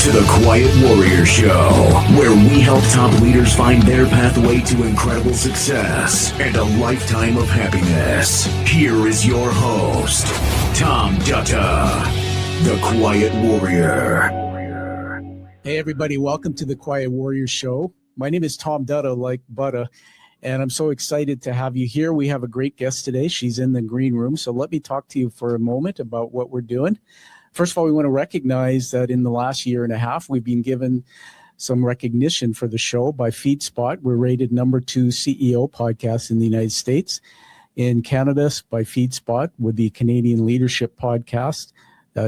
to the Quiet Warrior Show, where we help top leaders find their pathway to incredible success and a lifetime of happiness. Here is your host, Tom Dutta, the Quiet Warrior. Hey everybody, welcome to the Quiet Warrior Show. My name is Tom Dutta, like Butta, and I'm so excited to have you here. We have a great guest today. She's in the green room, so let me talk to you for a moment about what we're doing. First of all, we want to recognize that in the last year and a half, we've been given some recognition for the show by FeedSpot. We're rated number 2 CEO podcast in the United States. In Canada, by FeedSpot, with the Canadian Leadership Podcast,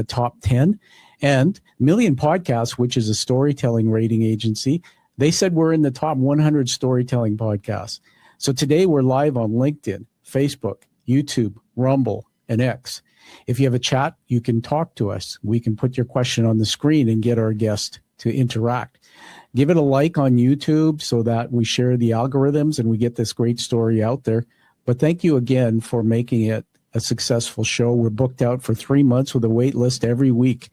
top 10. And Million Podcasts, which is a storytelling rating agency, they said we're in the top 100 storytelling podcasts. So today we're live on LinkedIn, Facebook, YouTube, Rumble, and X. If you have a chat, you can talk to us. We can put your question on the screen and get our guest to interact. Give it a like on YouTube so that we share the algorithms and we get this great story out there. But thank you again for making it a successful show. We're booked out for 3 months with a wait list every week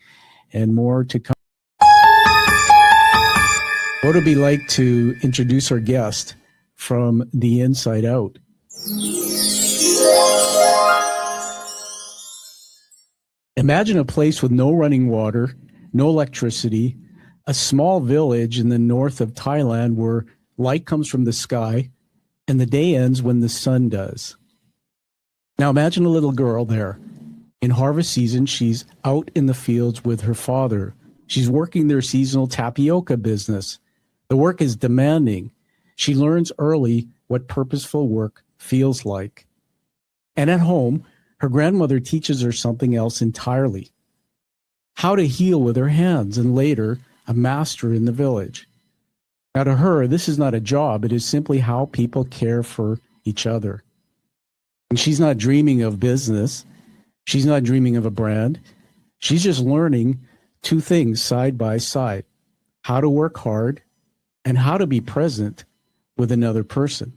and more to come. What would it be like to introduce our guest from the inside out? Imagine a place with no running water, no electricity, a small village in the north of Thailand where light comes from the sky and the day ends when the sun does. Now imagine a little girl there. In harvest season, she's out in the fields with her father. She's working their seasonal tapioca business. The work is demanding. She learns early what purposeful work feels like. And at home, her grandmother teaches her something else entirely. How to heal with her hands, and later, a master in the village. Now to her, this is not a job. It is simply how people care for each other. And she's not dreaming of business. She's not dreaming of a brand. She's just learning 2 things side by side: how to work hard and how to be present with another person.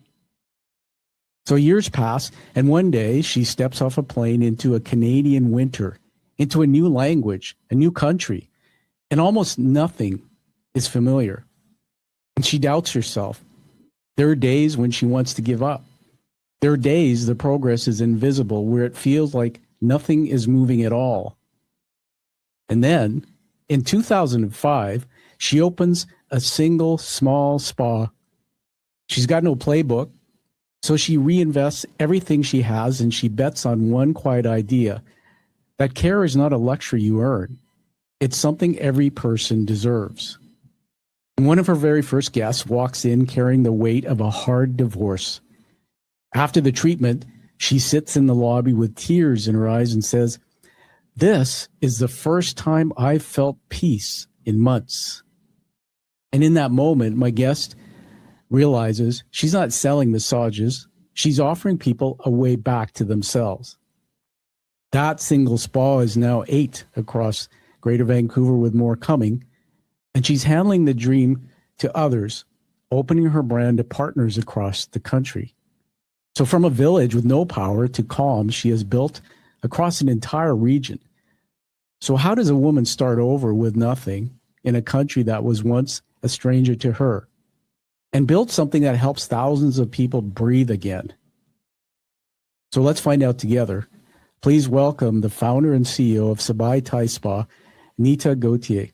So years pass, and one day she steps off a plane into a Canadian winter, into a new language, a new country, and almost nothing is familiar. And she doubts herself. There are days when she wants to give up. There are days the progress is invisible, where it feels like nothing is moving at all. And then, in 2005, she opens a single small spa. She's got no playbook, so she reinvests everything she has, and she bets on one quiet idea: that care is not a luxury you earn. It's something every person deserves. And one of her very first guests walks in carrying the weight of a hard divorce. After the treatment, she sits in the lobby with tears in her eyes and says, "This is the first time I've felt peace in months." And in that moment, my guest realizes she's not selling massages. She's offering people a way back to themselves. That single spa is now 8 across Greater Vancouver, with more coming. And she's handling the dream to others, opening her brand to partners across the country. So from a village with no power to calm, she has built across an entire region. So how does a woman start over with nothing in a country that was once a stranger to her, and build something that helps thousands of people breathe again? So let's find out together. Please welcome the founder and CEO of Sabai Thai Spa, Nuttha Goutier.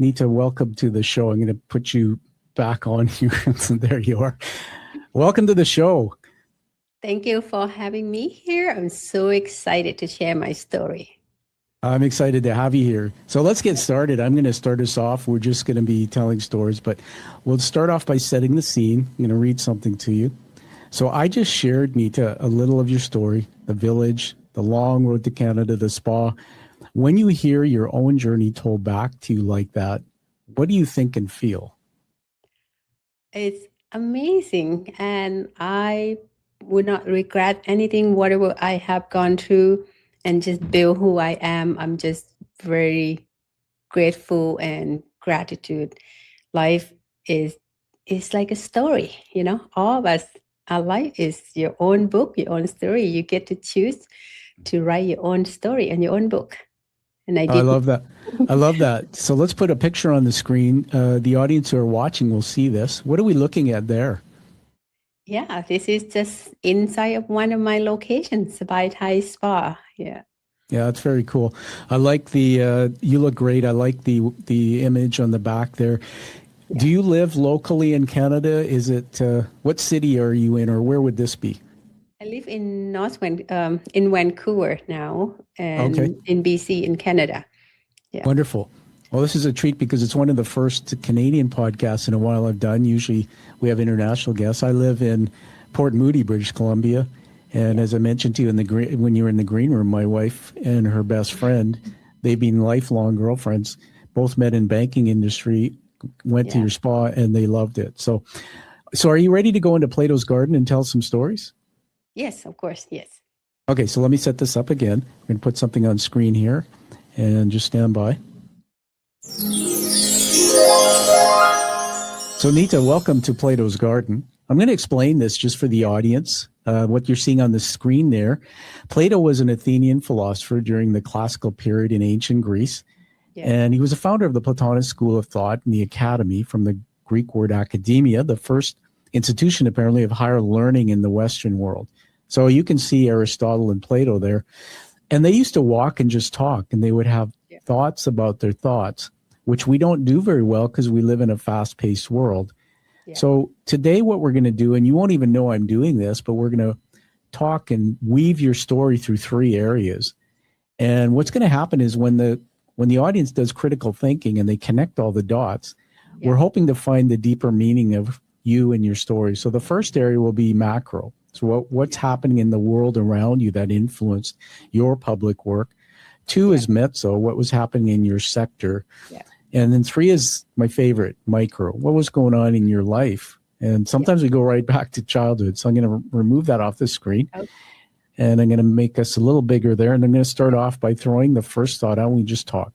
Nuttha, welcome to the show. I'm going to put you back on here. There you are. Welcome to the show. Thank you for having me here. I'm so excited to share my story. I'm excited to have you here. So let's get started. I'm going to start us off. We're just going to be telling stories, but we'll start off by setting the scene. I'm going to read something to you. So I just shared, Nuttha, a little of your story, the village, the long road to Canada, the spa. When you hear your own journey told back to you like that, what do you think and feel? It's amazing, and I would not regret anything, whatever I have gone through, and just build who I am. I'm just very grateful and gratitude. Life is like a story, all of us, our life is your own book, your own story. You get to choose to write your own story and your own book. and I I did. love that. I love that. So let's put a picture on the screen. The audience who are watching will see this. What are we looking at there? Yeah, this is just inside of one of my locations, Sabai Thai Spa. Yeah. Yeah, that's very cool. I like the, you look great. I like the image on the back there. Yeah. Do you live locally in Canada? Is it, what city are you in, or where would this be? I live in Vancouver now, Okay. and in BC in Canada. Yeah. Wonderful. Well, this is a treat because it's one of the first Canadian podcasts in a while I've done. Usually we have international guests. I live in Port Moody, British Columbia. And as I mentioned to you when you were in the green room, my wife and her best friend, they've been lifelong girlfriends, both met in banking industry, went to your spa, and they loved it. So are you ready to go into Plato's Garden and tell some stories? Yes, of course. Yes. Okay, so let me set this up again. I'm going to put something on screen here and just stand by. So Nuttha, welcome to Plato's Garden. I'm going to explain this just for the audience, what you're seeing on the screen there. Plato was an Athenian philosopher during the classical period in ancient Greece, and he was a founder of the Platonist school of thought in the academy, from the Greek word academia, the first institution apparently of higher learning in the Western world. So you can see Aristotle and Plato there. And they used to walk and just talk, and they would have thoughts about their thoughts, which we don't do very well because we live in a fast-paced world. Yeah. So today what we're going to do, and you won't even know I'm doing this, but we're going to talk and weave your story through three areas. And what's going to happen is when the audience does critical thinking and they connect all the dots, we're hoping to find the deeper meaning of you and your story. So the first area will be macro. So what's happening in the world around you that influenced your public work. Two is mezzo, what was happening in your sector. And then three is my favorite, micro. What was going on in your life? And sometimes we go right back to childhood. So I'm going to remove that off the screen. Okay. And I'm going to make us a little bigger there. And I'm going to start off by throwing the first thought out and we just talk.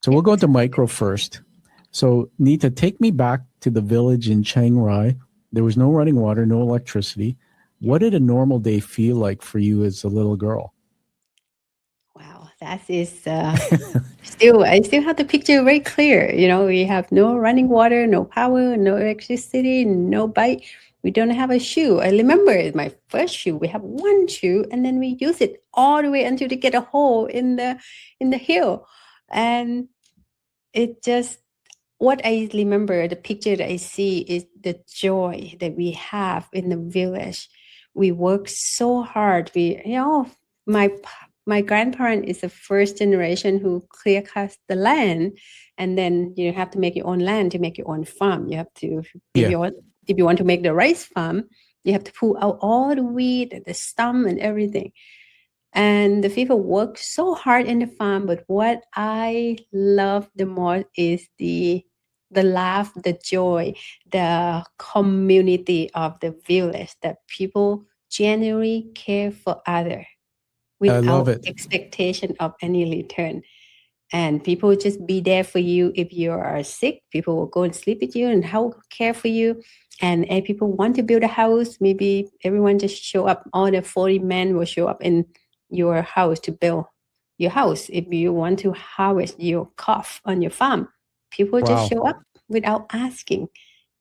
So we'll go into micro first. So Nuttha, take me back to the village in Chiang Rai. There was no running water, no electricity. What did a normal day feel like for you as a little girl? Wow, that is I still have the picture very clear. You know, we have no running water, no power, no electricity, no bike. We don't have a shoe. I remember my first shoe. We have one shoe, and then we use it all the way until to get a hole in the hill, and it just. What I remember, the picture that I see is the joy that we have in the village. We work so hard. My grandparent is the first generation who clear cut the land, and then you have to make your own land to make your own farm. You have to, if you want to make the rice farm, you have to pull out all the weed, the stump, and everything. And the people work so hard in the farm, but what I love the most is the laugh, the joy, the community of the village, that people genuinely care for others without expectation of any return. And people just be there for you. If you are sick, people will go and sleep with you and help care for you. And if people want to build a house, maybe everyone just show up. All the 40 men will show up in your house to build your house. If you want to harvest your crop on your farm, people just show up without asking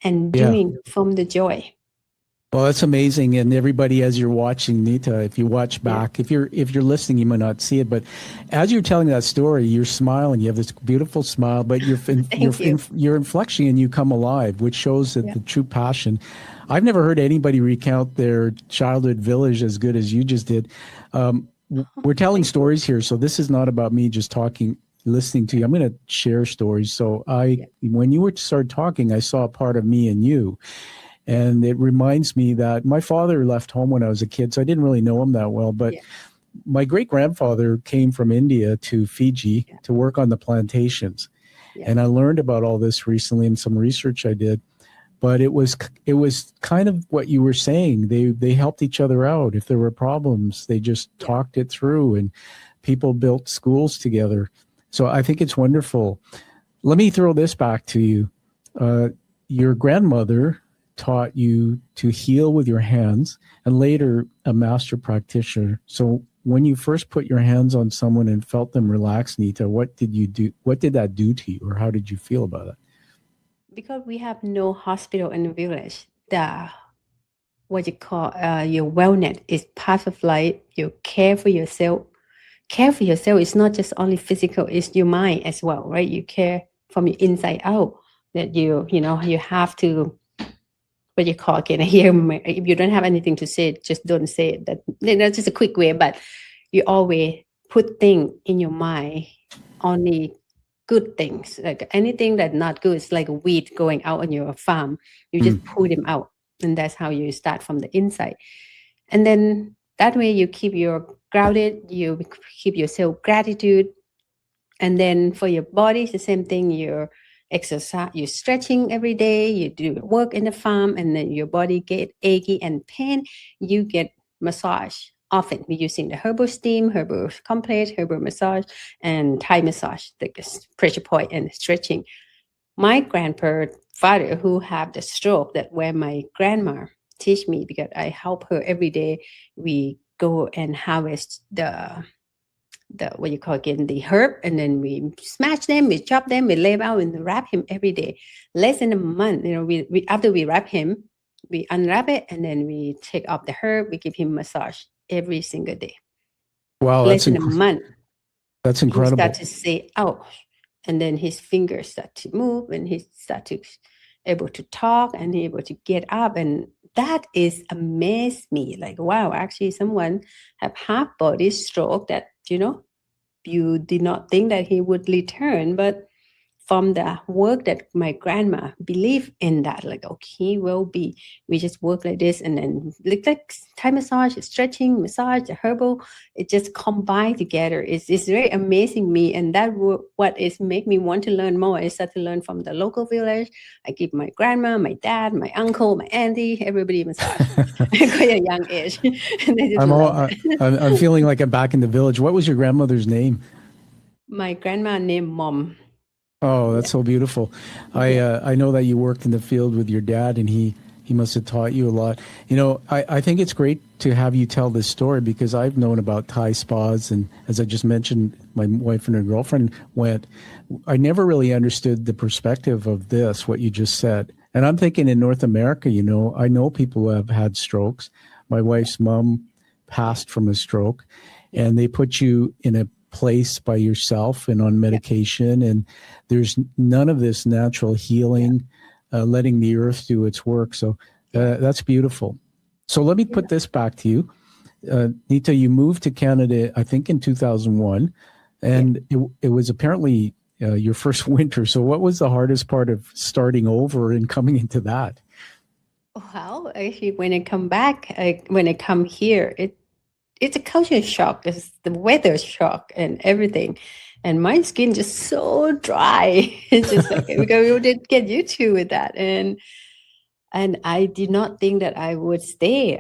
and doing from the joy. Well, that's amazing. And everybody, as you're watching, Nuttha, if you watch back, if you're listening, you might not see it, but as you're telling that story, you're smiling. You have this beautiful smile, but your inflection and you come alive, which shows that the true passion. I've never heard anybody recount their childhood village as good as you just did. We're telling stories here, so this is not about me just talking, listening to you. I'm going to share stories. So when you started talking, I saw a part of me and you. And it reminds me that my father left home when I was a kid, so I didn't really know him that well. But my great-grandfather came from India to Fiji to work on the plantations. And I learned about all this recently in some research I did. But it was kind of what you were saying. They helped each other out. If there were problems, they just talked it through, and people built schools together. So I think it's wonderful. Let me throw this back to you. Your grandmother taught you to heal with your hands, and later a master practitioner. So when you first put your hands on someone and felt them relax, Nita, what did you do? What did that do to you, or how did you feel about it? Because we have no hospital in the village, the what you call your wellness is part of life. You care for yourself. Care for yourself is not just only physical; it's your mind as well, right? You care from your inside out. That you have to what you call again here. If you don't have anything to say, just don't say it. That's just a quick way, but you always put things in your mind only good things. Like anything that's not good, it's like a weed going out on your farm. You just pull them out, and that's how you start from the inside. And then that way you keep your grounded, you keep yourself gratitude. And then for your body, it's the same thing. You're exercise, you're stretching every day, you do work in the farm, and then your body get achy and pain. You get massage often. We're using the herbal steam, herbal complex, herbal massage, and Thai massage, the pressure point and stretching. My grandfather who have the stroke, that where my grandma teach me, because I help her every day. We go and harvest the what you call again, the herb, and then we smash them, we chop them, we lay out and wrap him every day. Less than a month, we after we wrap him, we unwrap it, and then we take off the herb, we give him massage every single day. Wow, less than a month. That's incredible. He start to say out, and then his fingers start to move, and he start to able to talk and able to get up, and that is amazed me. Like, wow, actually someone have half body stroke that you did not think that he would return, but from the work that my grandma believed in, that like, okay, he will be, we just work like this, and then like Thai massage, stretching, massage, the herbal, it just combined together. It's very amazing me, and that what is make me want to learn more. I start to learn from the local village. I give my grandma, my dad, my uncle, my auntie, everybody massage at quite a young age. And I just I'm feeling like I'm back in the village. What was your grandmother's name? My grandma named Mom. Oh, that's so beautiful. I know that you worked in the field with your dad, and he must have taught you a lot. I think it's great to have you tell this story, because I've known about Thai spas, and as I just mentioned, my wife and her girlfriend went. I never really understood the perspective of this, what you just said. And I'm thinking in North America, I know people who have had strokes. My wife's mom passed from a stroke, and they put you in a place by yourself and on medication, and there's none of this natural healing, letting the earth do its work. So that's beautiful. So let me put this back to you. Nita, you moved to Canada, I think in 2001, and it was apparently your first winter. So what was the hardest part of starting over and coming into that? Well, actually, when I come back, when I come here, it's a culture shock. It's the weather shock and everything. And my skin just so dry. It's just like, because we didn't get used to with that. And I did not think that I would stay.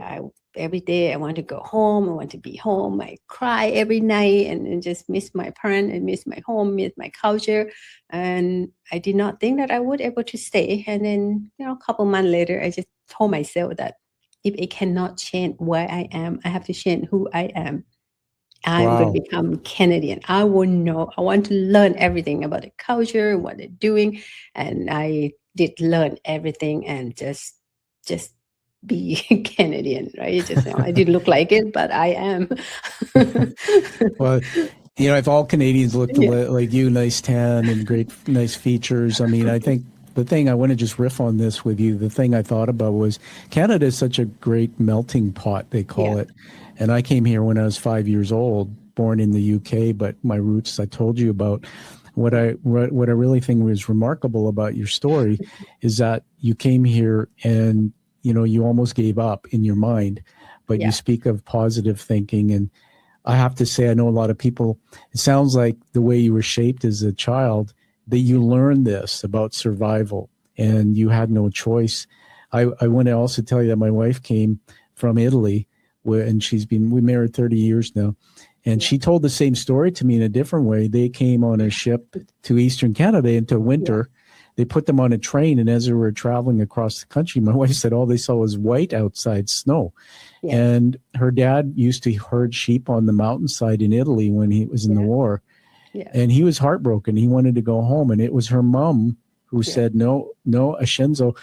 Every day I want to go home. I want to be home. I cry every night and just miss my parents and miss my home, miss my culture. And I did not think that I would able to stay. And then, a couple months later, I just told myself that if I cannot change where I am, I have to change who I am. I'm going to become Canadian. I will know. I want to learn everything about the culture, what they're doing. And I did learn everything and just be Canadian, right? I didn't look like it, but I am. Well, if all Canadians looked like you, nice tan and great, nice features. I mean, I think the thing I want to just riff on this with you, the thing I thought about was Canada is such a great melting pot, they call it. And I came here when I was 5 years old, born in the UK, but my roots I told you about. What I really think was remarkable about your story is that you came here and you almost gave up in your mind, but you speak of positive thinking. And I have to say, I know a lot of people, it sounds like the way you were shaped as a child, that you learned this about survival and you had no choice. I want to also tell you that my wife came from Italy, and we married 30 years now. And she told the same story to me in a different way. They came on a ship to Eastern Canada into winter. they put them on a train, and as they were traveling across the country, my wife said all they saw was white outside snow. Yes. And her dad used to herd sheep on the mountainside in Italy when he was in the war. Yeah. And he was heartbroken. He wanted to go home. And it was her mom who said, no, Ashenzo,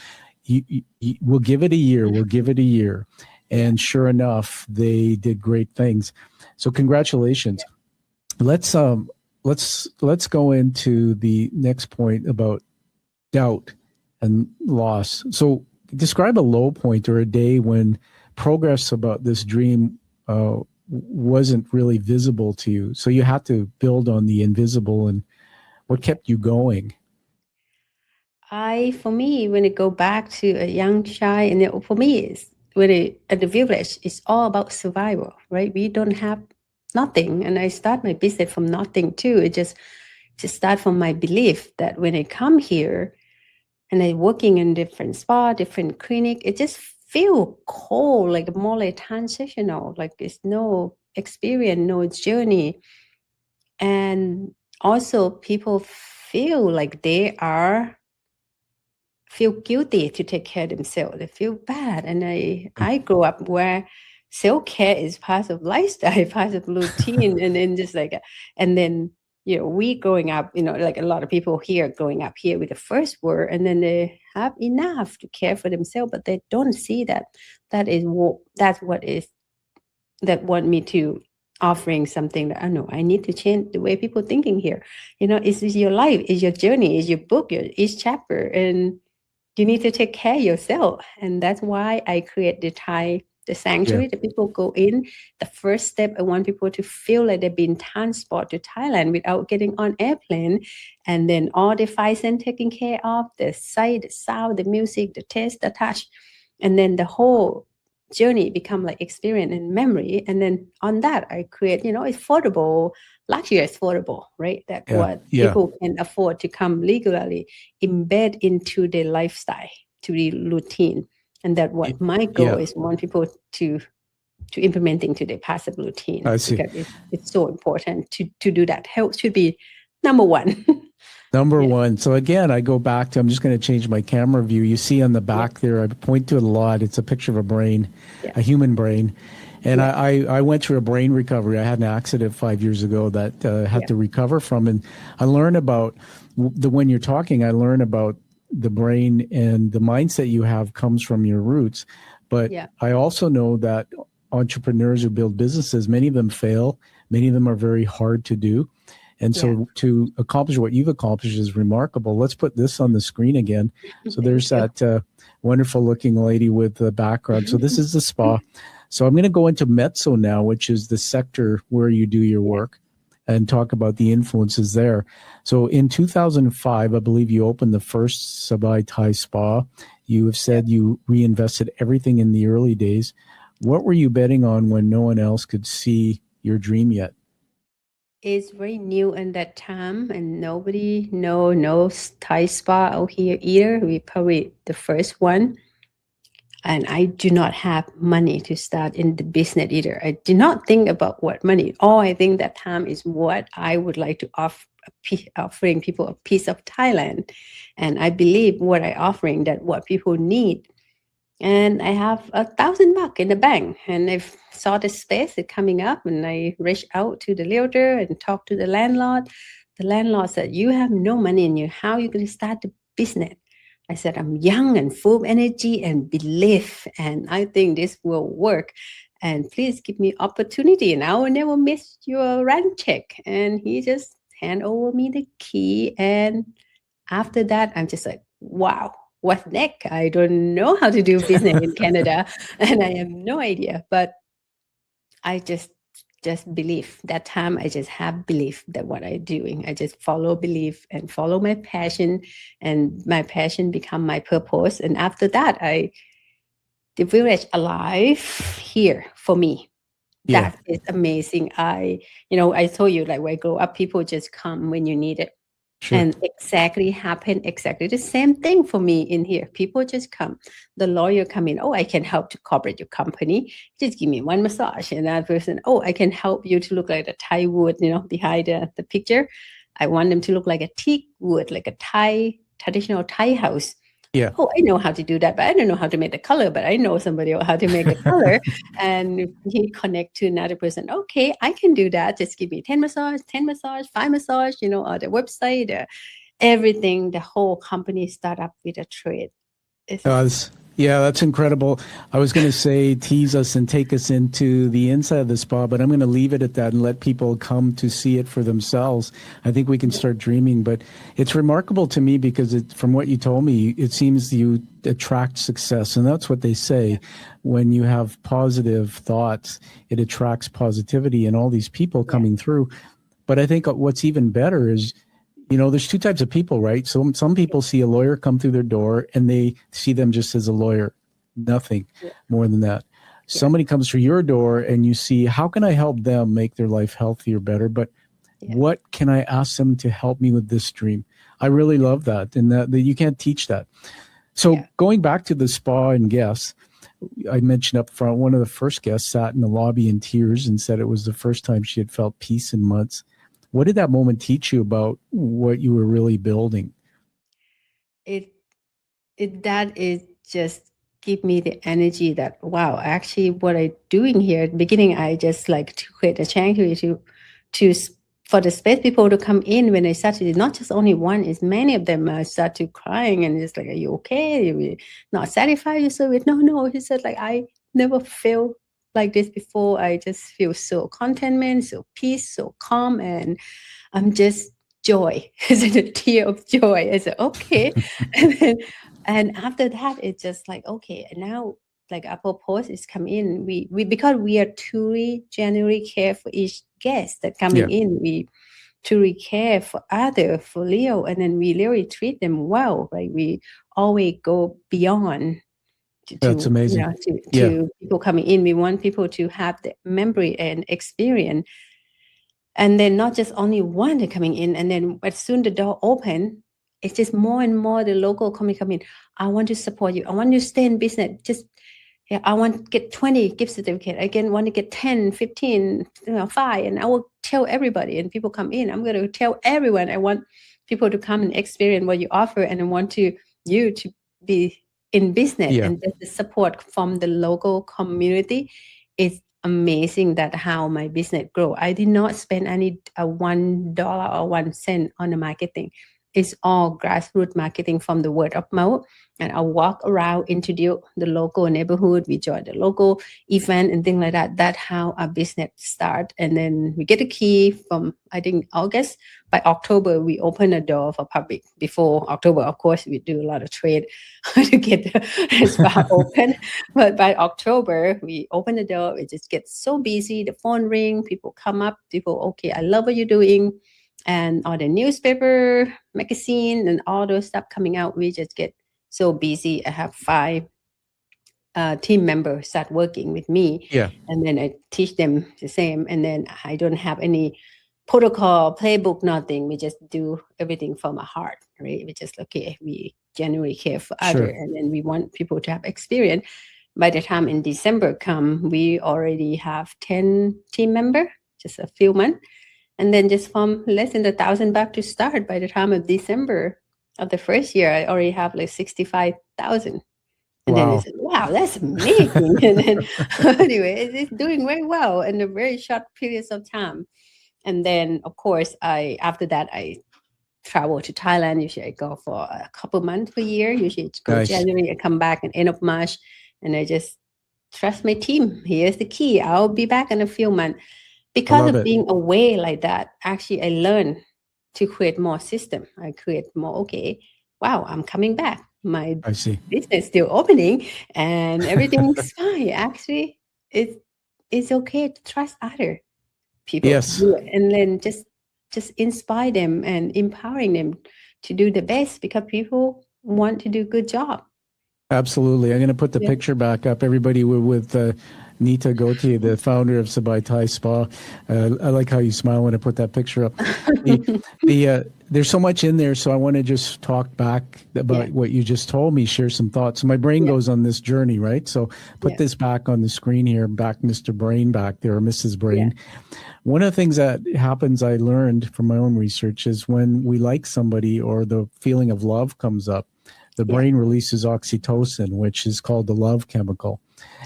we'll give it a year. We'll give it a year. And sure enough, they did great things. So congratulations. Let's go into the next point about doubt and loss. So describe a low point or a day when progress about this dream wasn't really visible to you. So you had to build on the invisible, and what kept you going? For me, when I go back to a young child, and for me, at the village, it's all about survival, right? We don't have nothing, and I start my business from nothing too. It just start from my belief that when I come here, and I working in different spa, different clinic, it just feel cold, like more like transitional, like it's no experience, no journey. And also people feel like they feel guilty to take care of themselves. They feel bad. And I grew up where self-care is part of lifestyle, part of routine. And then we growing up, like a lot of people here growing up here with the first word, and then they have enough to care for themselves, but they don't see that want me to offering something that I know I need to change the way people thinking here. It's your life, it's your journey, it's your book, each chapter, and you need to take care of yourself. And that's why I create the sanctuary that people go in. The first step, I want people to feel like they've been transported to Thailand without getting on airplane. And then all the 5 senses taken care of, the sight, the sound, the music, the taste, the touch. And then the whole journey become like experience and memory. And then on that, I create, affordable, luxury affordable, right? People can afford to come legally, embed into their lifestyle, to the routine. And that what my goal is, want people to implement into their passive routine. I see. Because it's so important to do that. Health should be number one. Number one. So again, I go back to, I'm just going to change my camera view. You see on the back there, I point to it a lot. It's a picture of a brain, a human brain. And I went through a brain recovery. I had an accident 5 years ago that had to recover from. And I learned about, when you're talking, I learn about the brain, and the mindset you have comes from your roots. But I also know that entrepreneurs who build businesses, many of them fail. Many of them are very hard to do. And so to accomplish what you've accomplished is remarkable. Let's put this on the screen again. So there's that wonderful looking lady with the background. So this is the spa. So I'm going to go into Mezzo now, which is the sector where you do your work, and talk about the influences there. So in 2005, I believe you opened the first Sabai Thai Spa. You have said you reinvested everything in the early days. What were you betting on when no one else could see your dream yet? It's very new in that time, and nobody knows Thai Spa out here either. We probably the first one. And I do not have money to start in the business either. I did not think about what money. All I think that time is what I would like to offering people a piece of Thailand. And I believe what I offering, that what people need. And I have $1,000 in the bank, and I saw the space coming up, and I reached out to the realtor and talked to the landlord. The landlord said, "You have no money in you. How are you going to start the business?" I said, "I'm young and full of energy and belief, and I think this will work. And please give me opportunity, and I will never miss your rent check." And he just hand over me the key. And after that, I'm just like, wow, what's next? I don't know how to do business in Canada, and I have no idea. But I just believe. That time I just have belief that what I'm doing. I just follow belief and follow my passion, and my passion become my purpose. And after that, the village alive here for me. That is amazing. I told you, like when I grow up, people just come when you need it. Sure. And exactly the same thing for me in here. People just come. The lawyer come in. "Oh, I can help to corporate your company. Just give me one massage." And that person, "Oh, I can help you to look like the Thai wood, behind the picture. I want them to look like a teak wood, like a Thai traditional Thai house. Yeah. Oh, I know how to do that, but I don't know how to make the color, but I know somebody how to make the color. And he connect to another person. Okay, I can do that. Just give me 10 massage, 5 massage, or the website, everything, the whole company start up with a trade. That's incredible. I was going to say tease us and take us into the inside of the spa, but I'm going to leave it at that and let people come to see it for themselves. I think we can start dreaming, but it's remarkable to me because from what you told me, it seems you attract success. And that's what they say. When you have positive thoughts, it attracts positivity and all these people coming through. But I think what's even better is, there's two types of people, right? So some people see a lawyer come through their door and they see them just as a lawyer, nothing more than that. Somebody comes through your door and you see, how can I help them make their life healthier, better? But what can I ask them to help me with this dream? I really love that. And that you can't teach that. So going back to the spa and guests, I mentioned up front, one of the first guests sat in the lobby in tears and said it was the first time she had felt peace in months. What did that moment teach you about what you were really building? That is just give me the energy that, wow, actually what I'm doing here at the beginning, I just like to create a sanctuary for the space people to come in. When I started, not just only one, is many of them start to crying and it's like, are you okay? Are you not satisfied yourself with? No. He said, like, I never felt like this before. I just feel so contentment, so peace, so calm, and I'm just joy. It's a tear of joy. I said, okay. and after that, it's just like, okay, and now like Apple Post is come in. We because we are truly genuinely care for each guest that coming in. We truly care for for Leo, and then we really treat them well. Right? We always go beyond. That's amazing. To people coming in, we want people to have the memory and experience. And then not just only one coming in, and then as soon the door open, it's just more and more the local come in. I want to support you. I want you to stay in business. I want to get 20 gift certificates. I want to get 10, 15, 5, and I will tell everybody. And people come in. I'm going to tell everyone. I want people to come and experience what you offer, and I want you to be in business. And just the support from the local community is amazing. That how my business grow. I did not spend any $1 or 1 cent on the marketing. It's all grassroots marketing from the word of mouth. And I walk around, introduce the local neighborhood. We join the local event and things like that. That's how our business start. And then we get a key from, I think, August. By October, we open a door for public. Before October, of course, we do a lot of trade to get the spa open. But by October, we open the door. It just gets so busy. The phone ring, people come up. People, okay, I love what you're doing. And all the newspaper, magazine, and all those stuff coming out, we just get so busy. I have 5 team members start working with me. And then I teach them the same. And then I don't have any protocol, playbook, nothing. We just do everything from our heart, right? We just, okay, we genuinely care for others. And then we want people to have experience. By the time in December come, we already have 10 team members, just a few months. And then just from less than $1,000 to start, by the time of December of the first year, I already have like 65,000. And then it's, wow, that's amazing. And then anyway, it's doing very well in a very short periods of time. And then, of course, after that, I travel to Thailand. Usually I go for a couple months per year. Usually it's go January, I come back at end of March. And I just trust my team. Here's the key. I'll be back in a few months. Because of being away like that, actually, I learned to create more system. I create more, okay, wow, I'm coming back. My business still opening and everything's fine. Actually, it's okay to trust other people. And then just inspire them and empowering them to do the best, because people want to do good job. Absolutely. I'm going to put the picture back up. Everybody with Nuttha Goutier, the founder of Sabai Thai Spa. I like how you smile when I put that picture up. There's so much in there, so I want to just talk back about what you just told me, share some thoughts. So my brain goes on this journey, right? So put this back on the screen here, back Mr. Brain back there, or Mrs. Brain. One of the things that happens, I learned from my own research, is when we like somebody or the feeling of love comes up, the brain releases oxytocin, which is called the love chemical.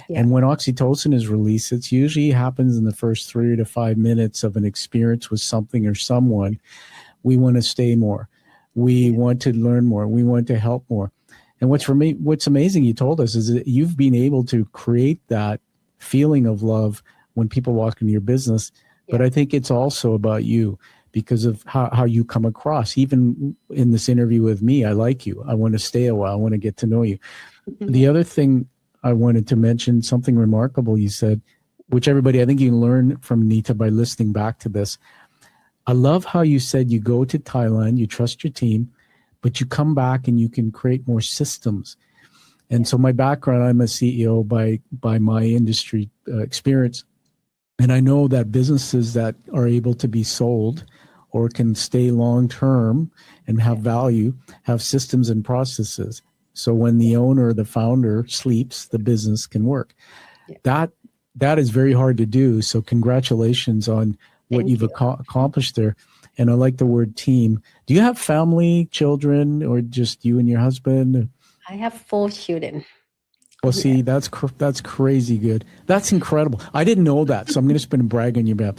And when oxytocin is released, it usually happens in the first 3 to 5 minutes of an experience with something or someone. We want to stay more. We want to learn more. We want to help more. And what's amazing, you told us, is that you've been able to create that feeling of love when people walk into your business. But I think it's also about you because of how you come across. Even in this interview with me, I like you. I want to stay a while. I want to get to know you. The other thing I wanted to mention, something remarkable you said, which everybody, I think you can learn from Nuttha by listening back to this. I love how you said you go to Thailand, you trust your team, but you come back and you can create more systems. And so my background, I'm a CEO by my industry experience. And I know that businesses that are able to be sold or can stay long-term and have value, have systems and processes. So when the owner or the founder sleeps, the business can work. That is very hard to do. So congratulations on what you've accomplished there. And I like the word team. Do you have family, children, or just you and your husband? I have 4 children. Well, see, that's crazy good. That's incredible. I didn't know that, so I'm going to spin a brag on your behalf.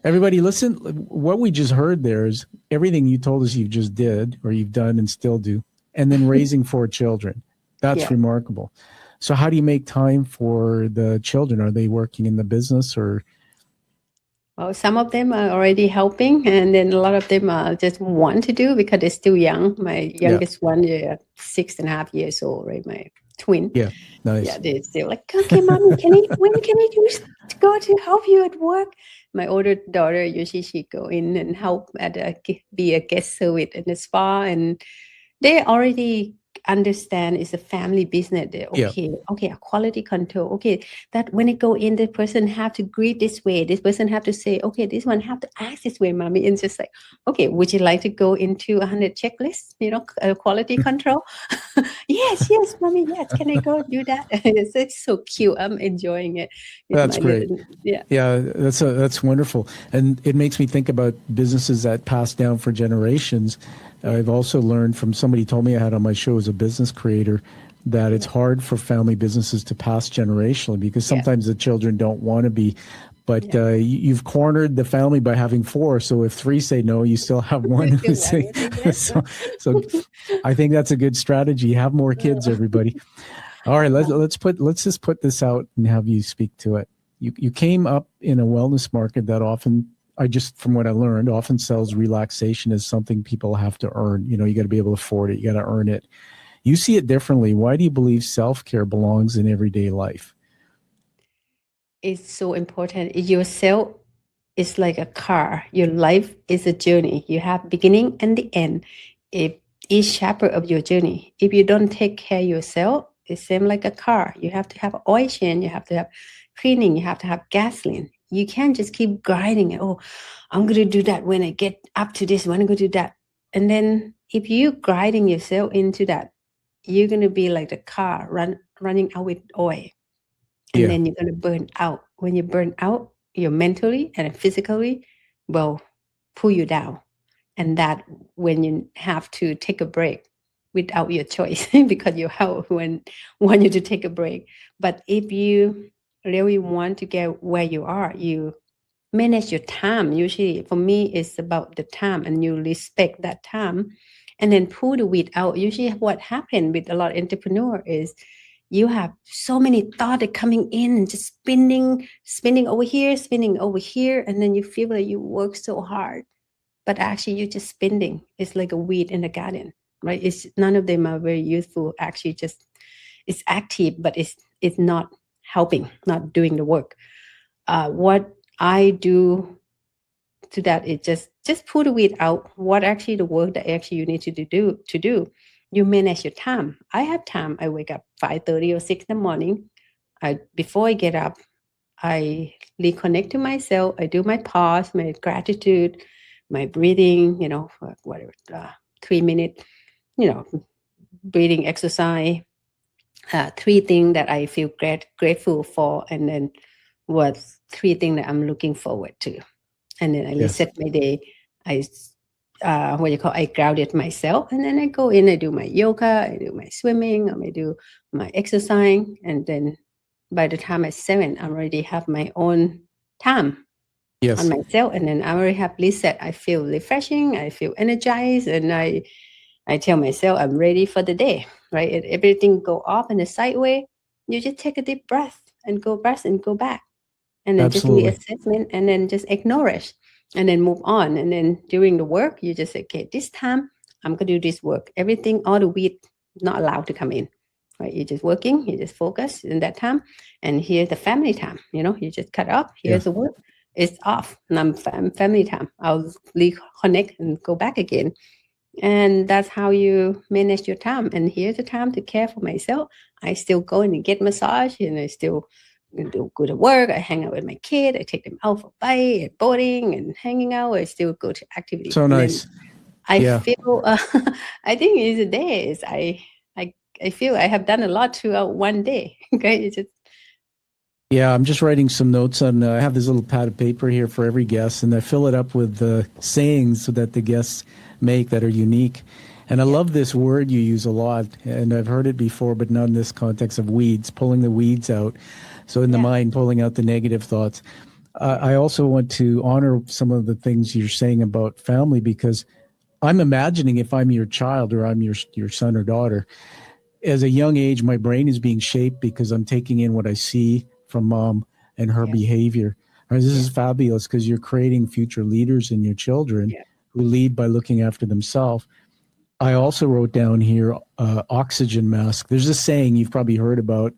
Everybody, listen. What we just heard there is everything you told us you just did, or you've done and still do, and then raising 4 children. That's remarkable. So how do you make time for the children? Are they working in the business or? Well, some of them are already helping, and then a lot of them just want to do because they're still young. My youngest one is 6.5 years old, right? My twin. Yeah, nice. Yeah, they're still like, okay, mommy, when can I go to help you at work? My older daughter, usually she go in and help be a guest service in the spa, and they already understand it's a family business. Okay, a quality control. Okay, that when it go in, the person have to greet this way. This person have to say, okay, this one have to ask this way, mommy. And just like, okay, would you like to go into 100 checklists? Quality control. yes, mommy. Yes, can I go do that? It's so cute. I'm enjoying it. That's great. That's wonderful, and it makes me think about businesses that pass down for generations. I've also learned from somebody told me I had on my show as a business creator that it's hard for family businesses to pass generationally because sometimes the children don't want to be. But you've cornered the family by having 4. So if 3 say no, you still have 1 who say. So I think that's a good strategy. Have more kids, everybody. All right, let's just put this out and have you speak to it. You came up in a wellness market that often, from what I learned, often sells relaxation as something people have to earn. You got to be able to afford it. You got to earn it. You see it differently. Why do you believe self-care belongs in everyday life? It's so important. Yourself is like a car. Your life is a journey. You have beginning and the end. Each chapter of your journey. If you don't take care of yourself, it's same like a car. You have to have oil change. You have to have cleaning. You have to have gasoline. You can't just keep grinding it. Oh, I'm going to do that when I get up to this. When I go do that. And then if you grinding yourself into that, you're going to be like the car running out with oil. And then you're going to burn out. When you burn out, you're mentally and physically will pull you down. And that when you have to take a break without your choice because your health want you to take a break. But if you really want to get where you are, you manage your time. Usually for me, it's about the time and you respect that time and then pull the weed out. Usually what happened with a lot of entrepreneurs is you have so many thoughts coming in and just spinning over here. And then you feel like you work so hard, but actually you're just spinning. It's like a weed in the garden, right? None of them are very useful. Actually it's active, but it's not helping, not doing the work. What I do to that is just pull the weed out. What actually the work that actually you need to do. You manage your time. I have time. I wake up 5:30 or 6 in the morning. before I get up, I reconnect to myself. I do my pause, my gratitude, my breathing, for whatever, 3 minute, you know, breathing exercise, three things that I feel grateful for, and then what three things that I'm looking forward to. And then I Yes. reset my day. I grounded myself, and then I go in, I do my yoga, I do my swimming, I do my exercise, and then by the time it's 7, I already have my own time Yes. on myself, and then I already have reset. I feel refreshing, I feel energized, and I tell myself I'm ready for the day, right? If everything go off in a sideway, you just take a deep breath and go back, and then just Absolutely. reassessment, and then just ignore it, and then move on. And then during the work, you just say, okay, this time I'm going to do this work. Everything, all the weed, not allowed to come in, right? You're just working, you just focus in that time. And here's the family time, you just cut off. Here's the work, it's off. And I'm family time. I'll reconnect and go back again. And that's how you manage your time. And here's the time to care for myself. I still go in and get massage, and I still do go to work. I hang out with my kid. I take them out for bike and boating and hanging out. I still go to activities. So nice. I feel, I think it's a day. I feel I have done a lot throughout one day. Okay, it's just. Yeah, I'm just writing some notes on. I have this little pad of paper here for every guest, and I fill it up with sayings that the guests make that are unique. And I love this word you use a lot, and I've heard it before, but not in this context of weeds, pulling the weeds out. So in the mind, pulling out the negative thoughts. I also want to honor some of the things you're saying about family, because I'm imagining if I'm your child or I'm your son or daughter, as a young age, my brain is being shaped because I'm taking in what I see from mom and her behavior. This is fabulous, because you're creating future leaders in your children who lead by looking after themselves. I also wrote down here, oxygen mask. There's a saying you've probably heard about,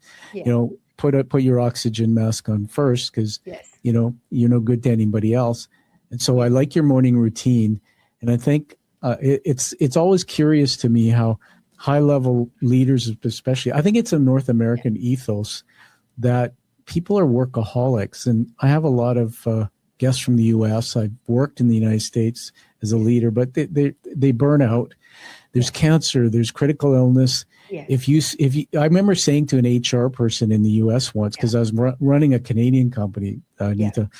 put your oxygen mask on first, because, you're no good to anybody else. And so I like your morning routine. And I think it's always curious to me how high-level leaders, especially, I think it's a North American ethos that people are workaholics. And I have a lot of guests from the U.S. I've worked in the United States as a leader, but they burn out. There's cancer, there's critical illness. If you, I remember saying to an HR person in the U.S. once, because I was running a Canadian company, Nuttha,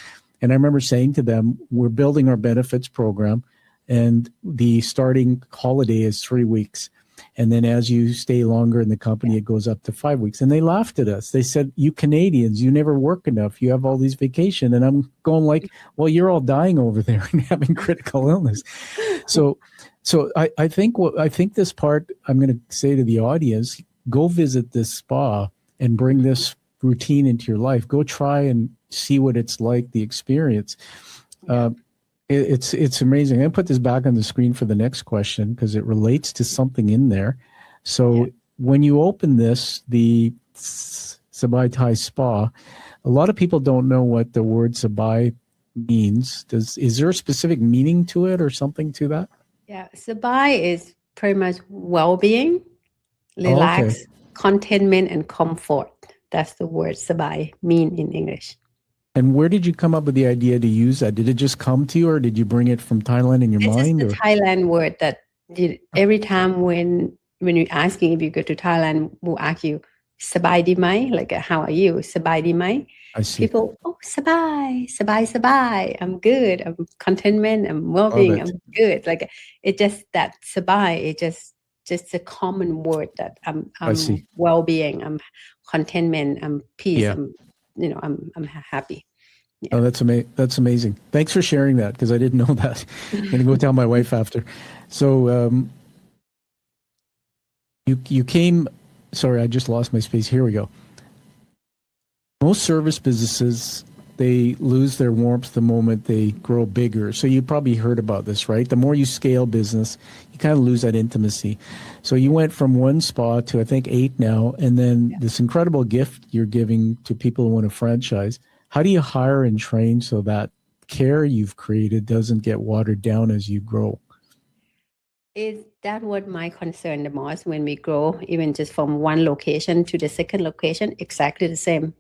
and I remember saying to them, we're building our benefits program, and the starting holiday is 3 weeks. And then as you stay longer in the company, it goes up to 5 weeks. And they laughed at us. They said, you Canadians, you never work enough. You have all these vacation. And I'm going like, well, you're all dying over there and having critical illness. So I think this part, I'm going to say to the audience, go visit this spa and bring this routine into your life. Go try and see what it's like, the experience. It's amazing. I'm going to put this back on the screen for the next question, because it relates to something in there. So when you open this, the Sabai Thai Spa, a lot of people don't know what the word Sabai means. Is there a specific meaning to it or something to that? Yeah, Sabai is pretty much well-being, relax, contentment, and comfort. That's the word Sabai mean in English. And where did you come up with the idea to use that? Did it just come to you, or did you bring it from Thailand in your mind? It's a Thailand word that every time when you're asking if you go to Thailand, we'll ask you, Sabai di mai? Like, how are you? Sabai di mai? I see. People, Sabai. I'm good. I'm contentment. I'm well-being. I'm good. Like, it just, that Sabai, it just a common word that I'm well-being. I'm contentment. I'm peace. I'm happy. Yeah. Oh, that's amazing. Thanks for sharing that, because I didn't know that. I'm going to go tell my wife after. So you came, sorry, I just lost my space. Here we go. Most service businesses, they lose their warmth the moment they grow bigger. So you probably heard about this, right? The more you scale business, you kind of lose that intimacy. So you went from one spa to, I think, 8 now, and then this incredible gift you're giving to people who want to franchise. How do you hire and train so that care you've created doesn't get watered down as you grow? Is that what my concern the most when we grow, even just from one location to the second location, exactly the same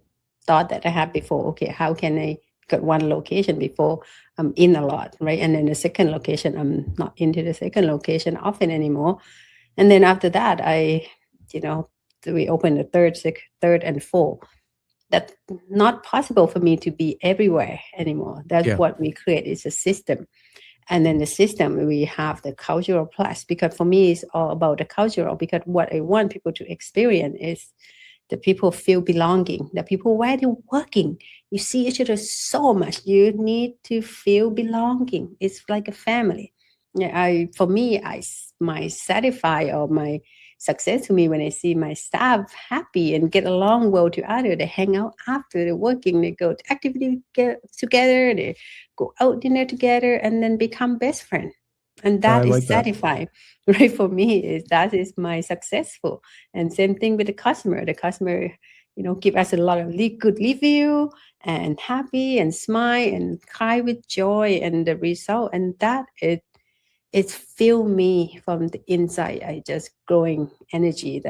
thought that I had before. Okay, how can I get one location before I'm in a lot, right? And then the second location, I'm not into the second location often anymore. And then after that, we open the third and fourth. That's not possible for me to be everywhere anymore. That's Yeah. what we create is a system. And then the system, we have the cultural plus, because for me, it's all about the cultural, because what I want people to experience is the people feel belonging, the people where they're working. You see each other so much. You need to feel belonging. It's like a family. Yeah, for me, my satisfy or my success to me when I see my staff happy and get along well to other. They hang out after they're working. They go to activity together. They go out dinner together and then become best friends. And I that is like that. satisfying, right? For me, that is my successful. And same thing with the customer. The customer, give us a lot of good review and happy and smile and cry with joy and the result. And that it's fill me from the inside. I just growing energy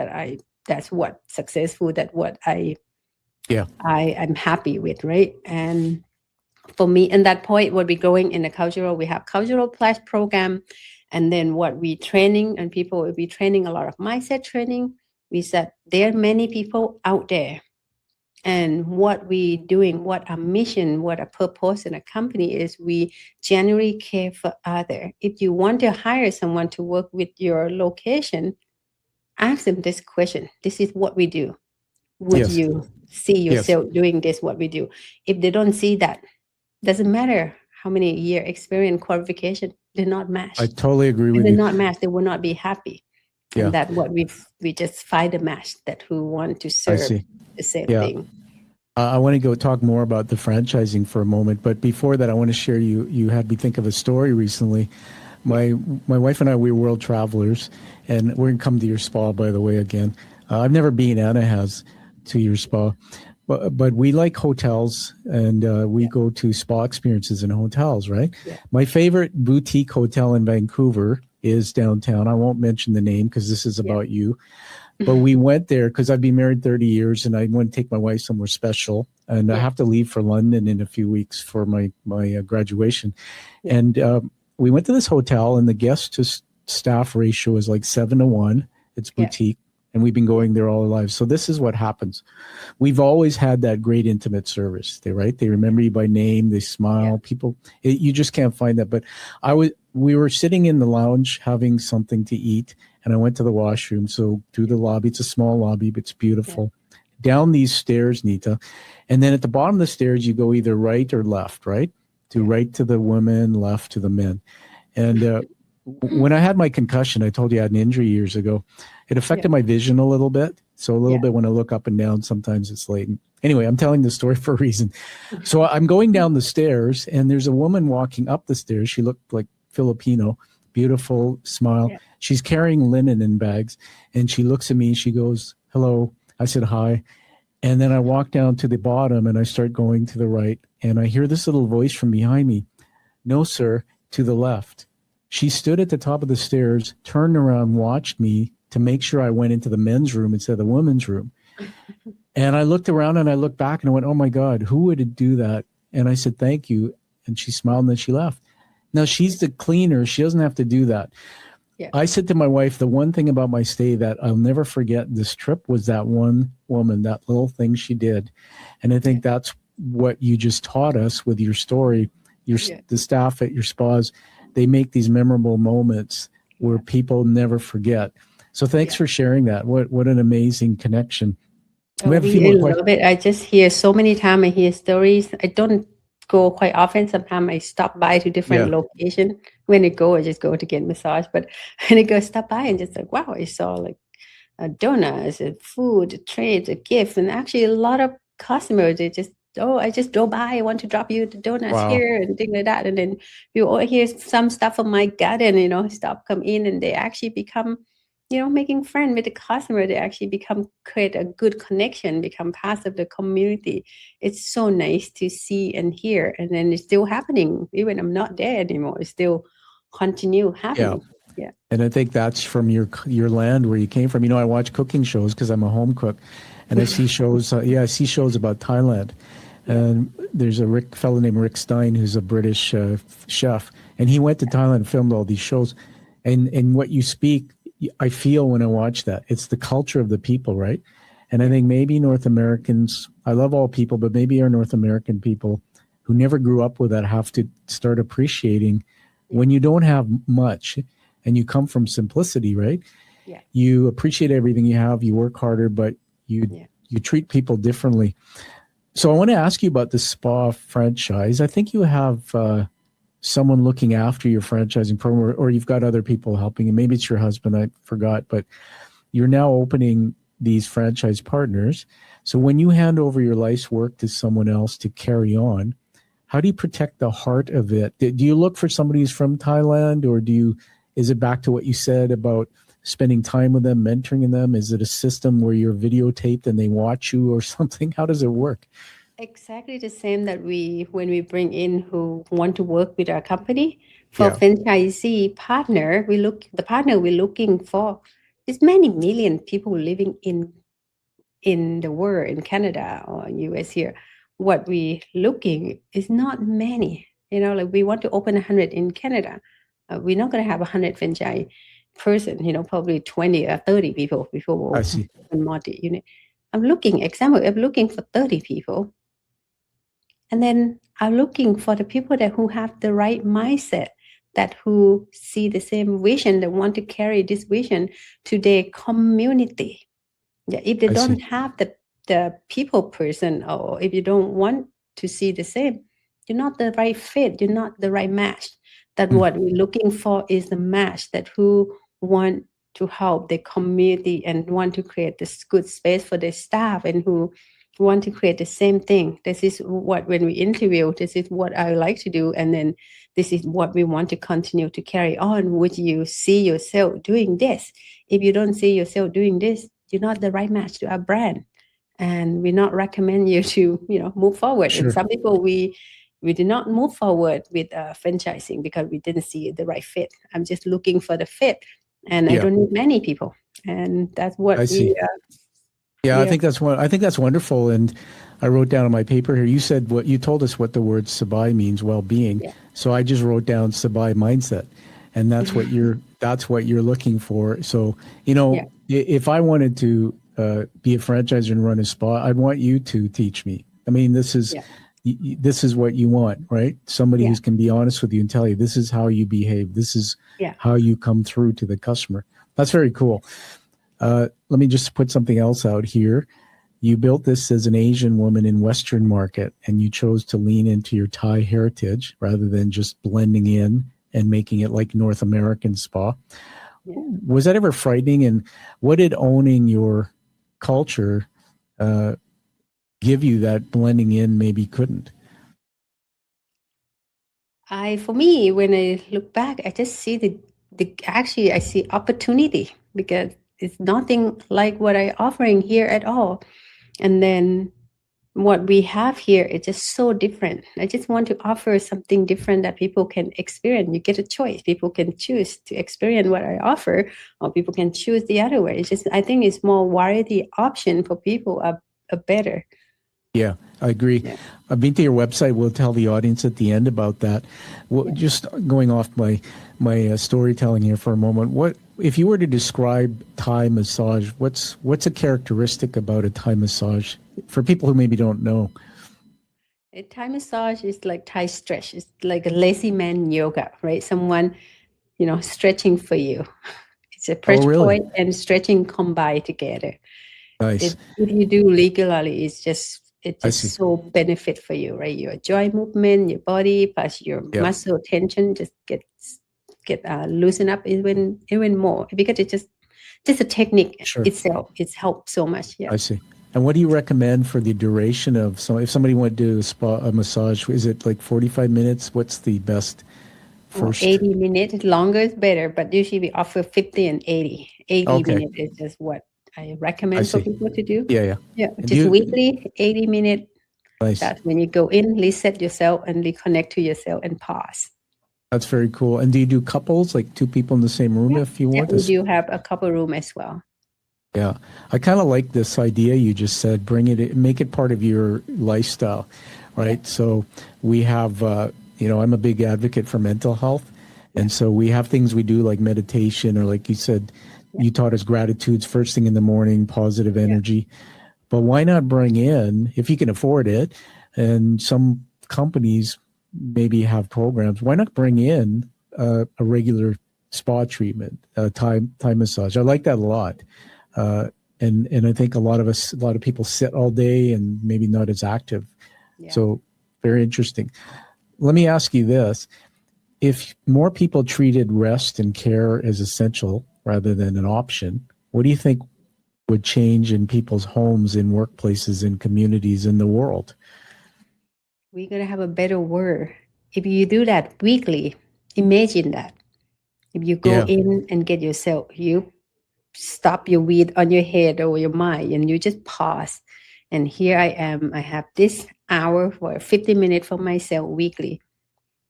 that's what successful, that what I'm happy with, right? And for me, in that point, what we're going in the cultural, we have cultural plus program, and then what we training, and people will be training a lot of mindset training. We said there are many people out there, and what we doing, what our mission, what our purpose in a company is, we genuinely care for other. If you want to hire someone to work with your location, ask them this question. This is what we do. Would Yes. you see Yes. yourself doing this, what we do? If they don't see that, doesn't matter how many year experience, qualification, they're not matched. I totally agree with They're you. not matched. They will not be happy. Yeah. And that what we just find a match that who want to I serve see. the same Yeah. thing. I want to go talk more about the franchising for a moment, but before that, I want to share you had me think of a story recently. My wife and I, we were world travelers, and we're going to come to your spa, by the way, again. I've never been, Anna has, to your spa, but we like hotels, and we go to spa experiences in hotels, right? Yeah. My favorite boutique hotel in Vancouver is downtown. I won't mention the name because this is about you. But we went there because I've been married 30 years and I want to take my wife somewhere special. And I have to leave for London in a few weeks for my graduation. Yeah. And we went to this hotel, and the guest to staff ratio is like 7-1. It's boutique. And we've been going there all our lives. So this is what happens. We've always had that great intimate service. They remember you by name. They smile. People, you just can't find that. But we were sitting in the lounge having something to eat, and I went to the washroom. So through the lobby, it's a small lobby, but it's beautiful. Yeah. Down these stairs, Nita, and then at the bottom of the stairs, you go either right or left, right? Right to the women, left to the men. And when I had my concussion, I told you I had an injury years ago. It affected my vision a little bit. So a little bit when I look up and down, sometimes it's late. Anyway, I'm telling the story for a reason. So I'm going down the stairs, and there's a woman walking up the stairs. She looked like Filipino, beautiful smile. Yeah. She's carrying linen in bags, and she looks at me. She goes, "Hello." I said, "Hi." And then I walk down to the bottom, and I start going to the right, and I hear this little voice from behind me. "No, sir, to the left." She stood at the top of the stairs, turned around, watched me to make sure I went into the men's room instead of the women's room. And I looked around and I looked back and I went, "Oh my God, who would do that?" And I said, "Thank you." And she smiled and then she left. Now she's the cleaner. She doesn't have to do that. Yeah. I said to my wife, the one thing about my stay that I'll never forget this trip was that one woman, that little thing she did. And I think that's what you just taught us with your story. The staff at your spas, they make these memorable moments where people never forget. So thanks for sharing that. What an amazing connection. We have a few more questions. Love it. I just hear so many times. I hear stories. I don't go quite often. Sometimes I stop by to different locations. When I go, I just go to get massage. But when I go stop by and just like, wow, I saw like donuts, food, trades, a gift, and actually a lot of customers. They just I just drove by. I want to drop you the donuts here and things like that. And then you hear some stuff from my garden. Come in, and they actually become, making friends with the customer. They actually create a good connection, become part of the community. It's so nice to see and hear. And then it's still happening. Even I'm not there anymore. It's still continue happening. Yeah. And I think that's from your land where you came from. I watch cooking shows because I'm a home cook, and I see shows. I see shows about Thailand. And there's a fellow named Rick Stein who's a British chef, and he went to Thailand and filmed all these shows. And what you speak, I feel when I watch that. It's the culture of the people, right? And I think maybe North Americans, I love all people, but maybe our North American people who never grew up with that have to start appreciating when you don't have much and you come from simplicity, right? Yeah. You appreciate everything you have, you work harder, but you treat people differently. So I want to ask you about the spa franchise. I think you have someone looking after your franchising program, or you've got other people helping you. Maybe it's your husband, I forgot, but you're now opening these franchise partners. So when you hand over your life's work to someone else to carry on, how do you protect the heart of it? Do you look for somebody who's from Thailand, or is it back to what you said about spending time with them, mentoring them? Is it a system where you're videotaped and they watch you or something? How does it work? Exactly the same that when we bring in who want to work with our company. For franchisee partner, the partner we're looking for is many million people living in the world, in Canada or US here. What we looking is not many. Like we want to open 100 in Canada. We're not going to have 100 franchise person, probably 20 or 30 people before we'll open multi-unit. I'm looking for 30 people. And then I'm looking for the people who have the right mindset, who see the same vision, that want to carry this vision to their community. Yeah, if they don't have the people person, or if you don't want to see the same, you're not the right fit, you're not the right match. That what we're looking for is the match that who want to help the community and want to create this good space for their staff, and who want to create the same thing. This is what, when we interview, this is what I like to do, and then this is what we want to continue to carry on. Would you see yourself doing this? If you don't see yourself doing this, you're not the right match to our brand, and we not recommend you to move forward. Sure. And some people we did not move forward with franchising because we didn't see the right fit. I'm just looking for the fit, and I don't need many people, and that's what I see. I think that's wonderful. And I wrote down on my paper here, you told us what the word Sabai means, well-being. Yeah. So I just wrote down Sabai mindset, and that's what you're looking for. So, if I wanted to be a franchisor and run a spa, I'd want you to teach me. I mean, this is what you want, right? Somebody who can be honest with you and tell you, this is how you behave. This is how you come through to the customer. That's very cool. Let me just put something else out here. You built this as an Asian woman in Western market, and you chose to lean into your Thai heritage rather than just blending in and making it like North American spa. Yeah. Was that ever frightening? And what did owning your culture give you that blending in maybe couldn't? For me, when I look back, I just see I see opportunity, because it's nothing like what I'm offering here at all. And then what we have here is just so different. I just want to offer something different that people can experience. You get a choice. People can choose to experience what I offer, or people can choose the other way. I think it's more variety option for people are better. Yeah, I agree. Yeah. I've been to your website. We'll tell the audience at the end about that. Well, just going off my storytelling here for a moment. What if you were to describe Thai massage? What's a characteristic about a Thai massage for people who maybe don't know? A Thai massage is like Thai stretch. It's like a lazy man yoga, right? Someone, stretching for you. It's a press point and stretching combined together. Nice. If you do regularly, it's just so benefit for you, right? Your joint movement, your body, plus your muscle tension just get loosen up even more, because it's just a technique itself. It's helped so much. Yeah. I see. And what do you recommend for the duration of if somebody went to do a massage? Is it like 45 minutes? What's the best? First 80 minutes. Longer is better, but usually we offer 50 and 80. 80 minutes is just what I recommend for people to do. Yeah. Just weekly, 80 minutes. Nice. That's when you go in, reset yourself and reconnect to yourself and pause. That's very cool. And do you do couples, like two people in the same room if you want We this? do have a couple room as well. Yeah. I kind of like this idea you just said, bring it, make it part of your lifestyle, right? So we have, I'm a big advocate for mental health. And so we have things we do like meditation, or like you said, you taught us gratitudes first thing in the morning, positive energy. But why not bring in, if you can afford it, and some companies maybe have programs, why not bring in a regular spa treatment, Thai massage? I like that a lot. And I think a lot of people sit all day and maybe not as active. Yeah. So very interesting. Let me ask you this. If more people treated rest and care as essential rather than an option, what do you think would change in people's homes, in workplaces, in communities, in the world? We're going to have a better world. If you do that weekly, imagine that. If you go in and get yourself, you stop your weed on your head or your mind, and you just pause. And here I am. I have this hour for 50 minutes for myself weekly.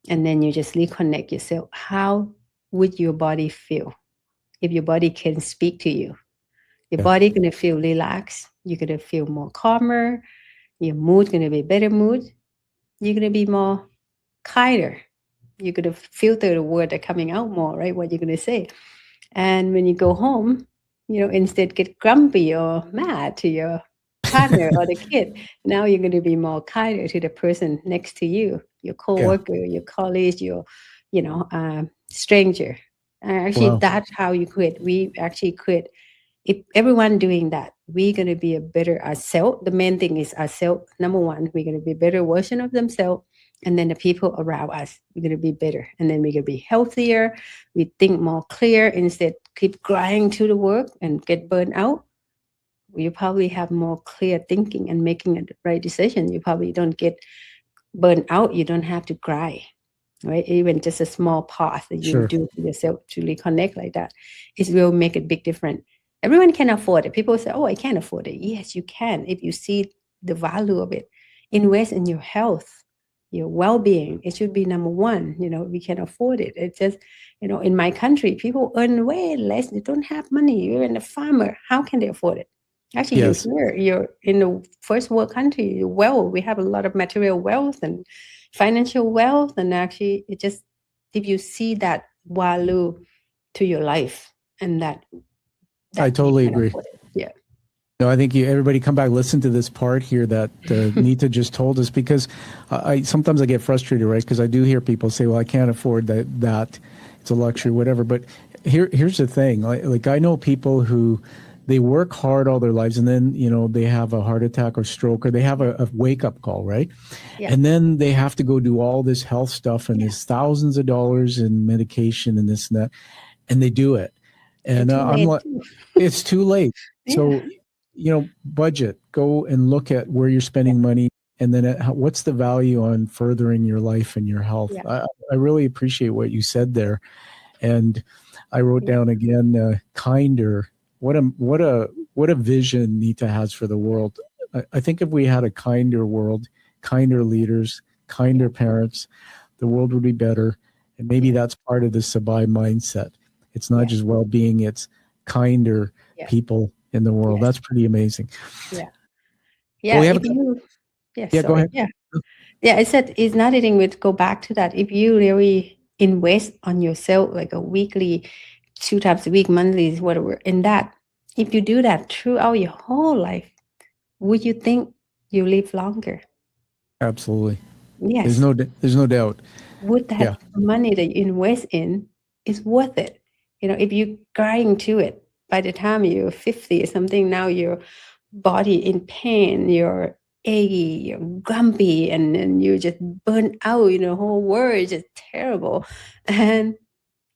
And then you just reconnect yourself. How would your body feel if your body can speak to you? Your body going to feel relaxed. You're going to feel more calmer. Your mood going to be better mood. You're going to be more kinder. You're going to filter the word that are coming out more, right? What you're going to say. And when you go home, instead get grumpy or mad to your partner or the kid, now you're going to be more kinder to the person next to you, your coworker, your colleague, your, stranger. Actually, that's how you quit. We actually quit. If everyone doing that, we're going to be a better ourselves. The main thing is ourselves. Number one, we're going to be a better version of themselves. And then the people around us, we're going to be better. And then we're going to be healthier. We think more clear instead keep grinding to the work and get burned out. You probably have more clear thinking and making a right decision. You probably don't get burned out. You don't have to grind, right? Even just a small pause that you do to yourself to reconnect like that, it will make a big difference. Everyone can afford it. People say, oh, I can't afford it. Yes, you can. If you see the value of it, invest in your health, your well-being. It should be number one. We can afford it. It's just, in my country, people earn way less. They don't have money. You're in a farmer. How can they afford it? Actually, you're in the first world country. We have a lot of material wealth and financial wealth. And actually, it just, if you see that value to your life, and that I totally agree. Yeah. No, I think everybody come back, listen to this part here that Nuttha just told us, because sometimes I get frustrated, right? Because I do hear people say, well, I can't afford that. It's a luxury, whatever. But here's the thing. Like I know people who, they work hard all their lives, and then, they have a heart attack or stroke, or they have a wake-up call, right? Yeah. And then they have to go do all this health stuff, and there's thousands of dollars in medication and this and that, and they do it. And I'm like, it's too late. So, budget, go and look at where you're spending money, and then what's the value on furthering your life and your health. Yeah. I really appreciate what you said there. And I wrote down again, kinder. What a vision Nuttha has for the world. I think if we had a kinder world, kinder leaders, kinder parents, the world would be better. And maybe that's part of the Sabai mindset. It's not just well-being, it's kinder people in the world. That's pretty amazing. Yeah. Yeah. Well, go ahead. Yeah. I said it's not anything with go back to that. If you really invest on yourself, like a weekly, 2 times a week, monthly, whatever, in that, if you do that throughout your whole life, would you think you live longer? Absolutely. Yes. There's no doubt. Would that money that you invest in is worth it? If you grind to it, by the time you're 50 or something, now your body in pain, you're achy, you're grumpy, and then you just burn out, the whole world is just terrible.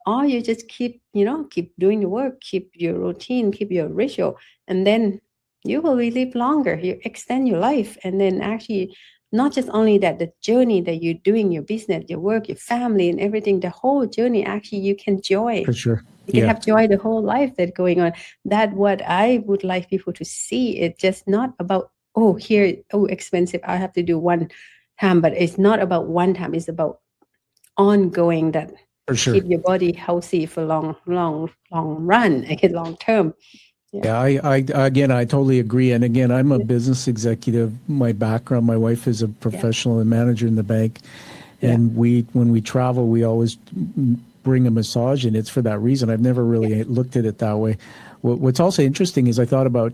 Or you just keep doing the work, keep your routine, keep your ritual, and then you will live longer. You extend your life. And then actually, not just only that, the journey that you're doing, your business, your work, your family, and everything, the whole journey, actually, you can joy. For sure. You can have joy the whole life that's going on. That's what I would like people to see. It's just not about, expensive, I have to do one time. But it's not about one time. It's about ongoing that For sure. keep your body healthy for long run, again, long term. Yeah, I totally agree. And again, I'm a business executive. My background, my wife is a professional and manager in the bank. And when we travel, we always bring a massage, and it's for that reason. I've never really looked at it that way. What's also interesting is I thought about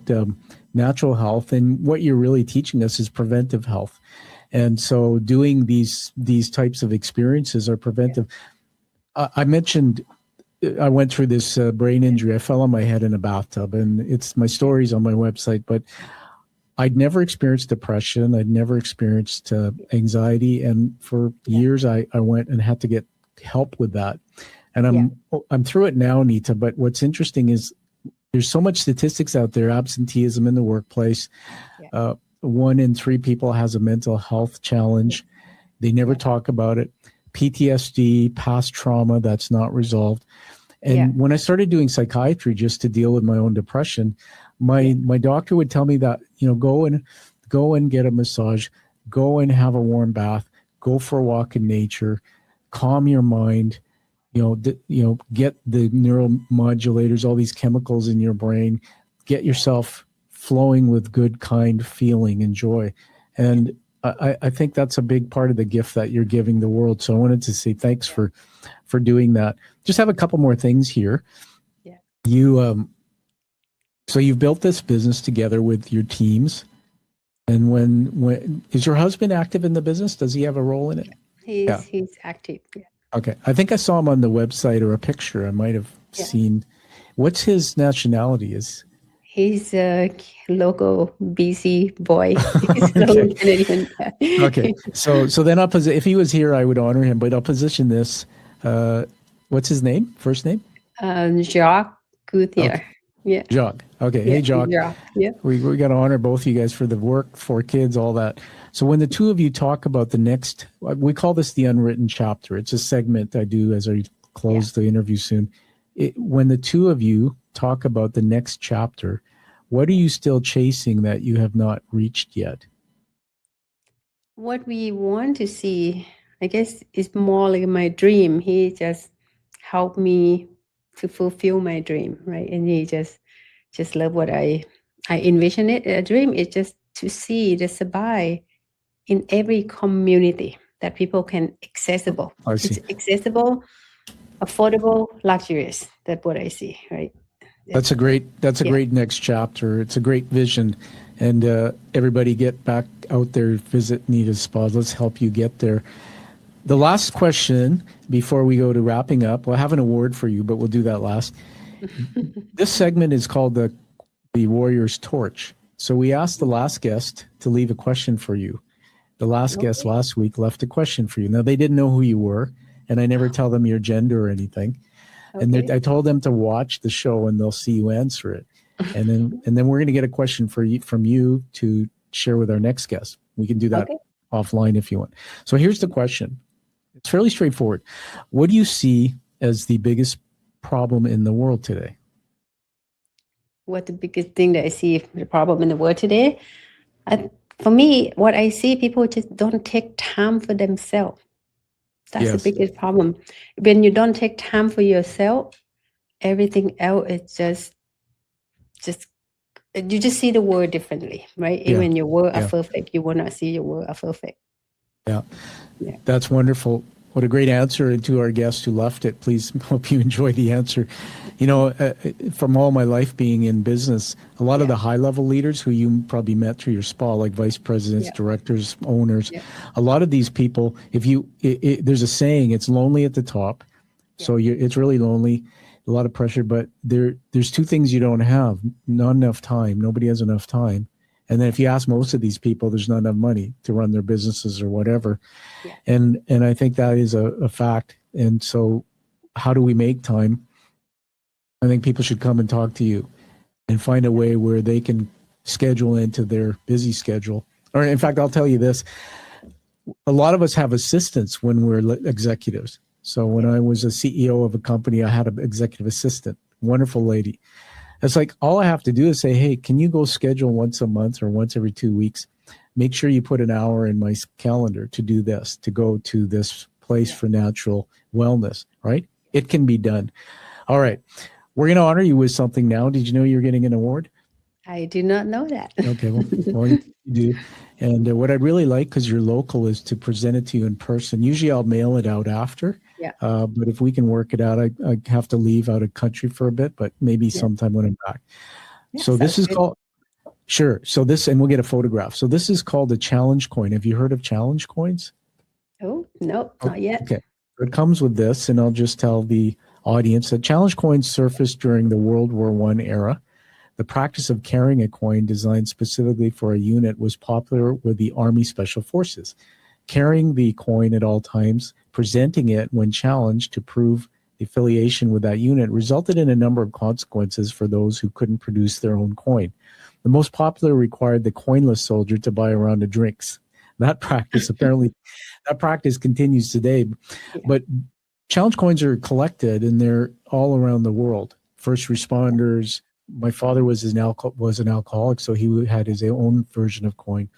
natural health, and what you're really teaching us is preventive health. And so doing these types of experiences are preventive. I mentioned I went through this brain injury. I fell on my head in a bathtub, and my story's on my website, but I'd never experienced depression. I'd never experienced anxiety. And for years, I went and had to get help with that. And I'm through it now, Nita. But what's interesting is there's so much statistics out there, absenteeism in the workplace. 1 in 3 people has a mental health challenge. They never talk about it. PTSD, past trauma that's not resolved. And when I started doing psychiatry just to deal with my own depression, my doctor would tell me that, go and get a massage, go and have a warm bath, go for a walk in nature, calm your mind, get the neuromodulators, all these chemicals in your brain, get yourself flowing with good, kind feeling and joy. And I think that's a big part of the gift that you're giving the world. So I wanted to say thanks for doing that. Just have a couple more things here. You so you've built this business together with your teams. And when is your husband active in the business? Does he have a role in it? He's active. Yeah. Okay. I think I saw him on the website or a picture. I might have seen. What's his nationality? He's a local BC boy. He's local Canadian. Okay. So then if he was here, I would honor him, but I'll position this. What's his name? First name? Jacques Goutier. Okay. Yeah. Jacques. Okay. Hey, Jacques. Yeah. We got to honor both you guys for the work, 4 kids, all that. So when the two of you talk about the next, we call this the unwritten chapter. It's a segment I do as I close the interview soon. When the two of you talk about the next chapter, what are you still chasing that you have not reached yet? What we want to see, I guess, is more like my dream. He just helped me to fulfill my dream, right? And he just love what I envision it. A dream is just to see the Sabai in every community that people can accessible. I see. It's accessible, affordable, luxurious. That's what I see, right? That's a great next chapter. It's a great vision. And everybody get back out there, visit Nita's Spa. Let's help you get there. The last question before we go to wrapping up, we'll have an award for you, but we'll do that last. This segment is called the Warrior's Torch. So we asked the last guest to leave a question for you. The last guest last week left a question for you. Now, they didn't know who you were, and I never tell them your gender or anything. And I told them to watch the show, and they'll see you answer it. And then we're going to get a question from you to share with our next guest. We can do that offline if you want. So here's the question. It's fairly straightforward. What do you see as the biggest problem in the world today? What the biggest thing that I see the problem in the world today? For me, what I see, people just don't take time for themselves. That's the biggest problem. When you don't take time for yourself, everything else is just you just see the world differently, right? Yeah. When your world are perfect, you will not see your world are perfect. Yeah. That's wonderful. What a great answer. And to our guest who left it, please hope you enjoy the answer. From all my life being in business, a lot of the high-level leaders who you probably met through your spa, like vice presidents, directors, owners, a lot of these people, there's a saying, it's lonely at the top. So it's really lonely, a lot of pressure, but there's 2 things you don't have: not enough time. Nobody has enough time. And then if you ask most of these people, there's not enough money to run their businesses or whatever. And I think that is a fact. And so how do we make time? I think people should come and talk to you and find a way where they can schedule into their busy schedule. Or in fact, I'll tell you this. A lot of us have assistants when we're executives. So when I was a CEO of a company, I had an executive assistant, wonderful lady. It's like, all I have to do is say, hey, can you go schedule once a month or once every 2 weeks? Make sure you put an hour in my calendar to do this, to go to this place for natural wellness, right? It can be done. All right. We're going to honor you with something now. Did you know you're getting an award? I did not know that. Okay, well you do. And what I'd really like, because you're local, is to present it to you in person. Usually I'll mail it out after. Yeah. But if we can work it out, I have to leave out of country for a bit, but maybe sometime when I'm back. Yeah, So this sounds is good. called, sure. So this, and we'll get a photograph. So this is called a challenge coin. Have you heard of challenge coins? Oh, no, not yet. Okay. It comes with this, and I'll just tell the audience that challenge coins surfaced during the World War I era. The practice of carrying a coin designed specifically for a unit was popular with the Army Special Forces. Carrying the coin at all times, presenting it when challenged to prove the affiliation with that unit resulted in a number of consequences for those who couldn't produce their own coin. The most popular required the coinless soldier to buy a round of drinks. That practice continues today. Yeah. But challenge coins are collected, and they're all around the world. First responders. My father was an alcoholic, so he had his own version of coin.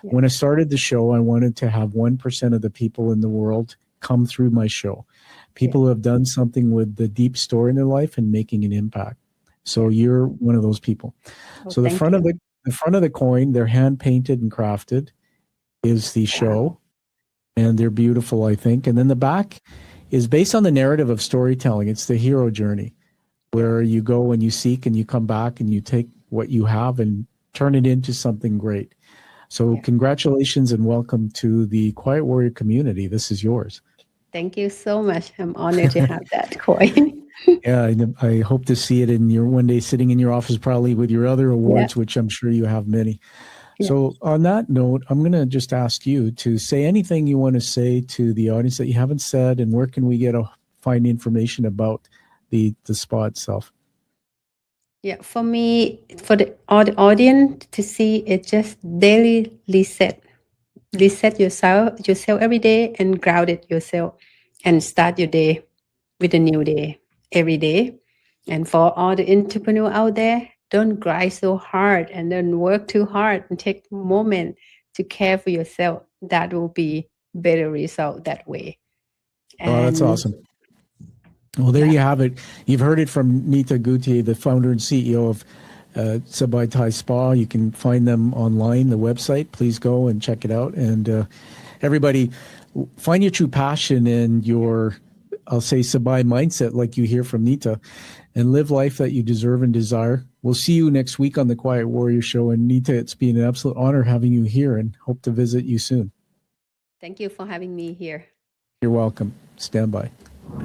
Yeah. When I started the show, I wanted to have 1% of the people in the world come through my show. People who have done something with the deep story in their life and making an impact. So you're one of those people. Oh, So the front of the coin, they're hand painted and crafted, is the show, and they're beautiful, I think. And then the back is based on the narrative of storytelling. It's the hero journey, where you go and you seek and you come back and you take what you have and turn it into something great. So congratulations and welcome to the Quiet Warrior community. This is yours. Thank you so much. I'm honored to have that coin. Yeah, I hope to see it in your one day sitting in your office, probably with your other awards, which I'm sure you have many. Yeah. So on that note, I'm going to just ask you to say anything you want to say to the audience that you haven't said, and where can we find information about the spa itself? Yeah, for me, for the audience to see, it's just daily reset yourself every day and ground it yourself and start your day with a new day every day. And for all the entrepreneurs out there, don't grind so hard and don't work too hard, and take a moment to care for yourself. That will be better result that way. Oh, that's awesome. Well, there you have it. You've heard it from Nuttha Goutier, the founder and CEO of Sabai Thai Spa. You can find them online, the website. Please go and check it out. And everybody, find your true passion and your, I'll say, Sabai mindset, like you hear from Nuttha, and live life that you deserve and desire. We'll see you next week on the Quiet Warrior Show. And Nuttha, it's been an absolute honor having you here, and hope to visit you soon. Thank you for having me here. You're welcome. Stand by.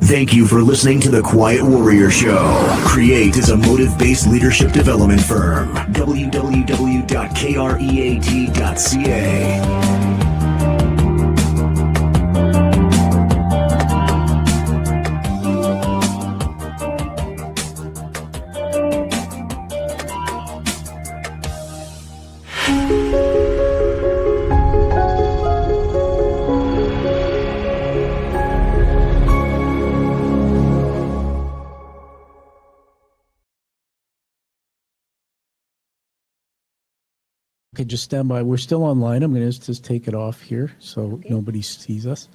Thank you for listening to the Quiet Warrior Show. Create is a motive-based leadership development firm. www.kreat.ca. Okay, just stand by. We're still online. I'm going to just take it off here so nobody sees us.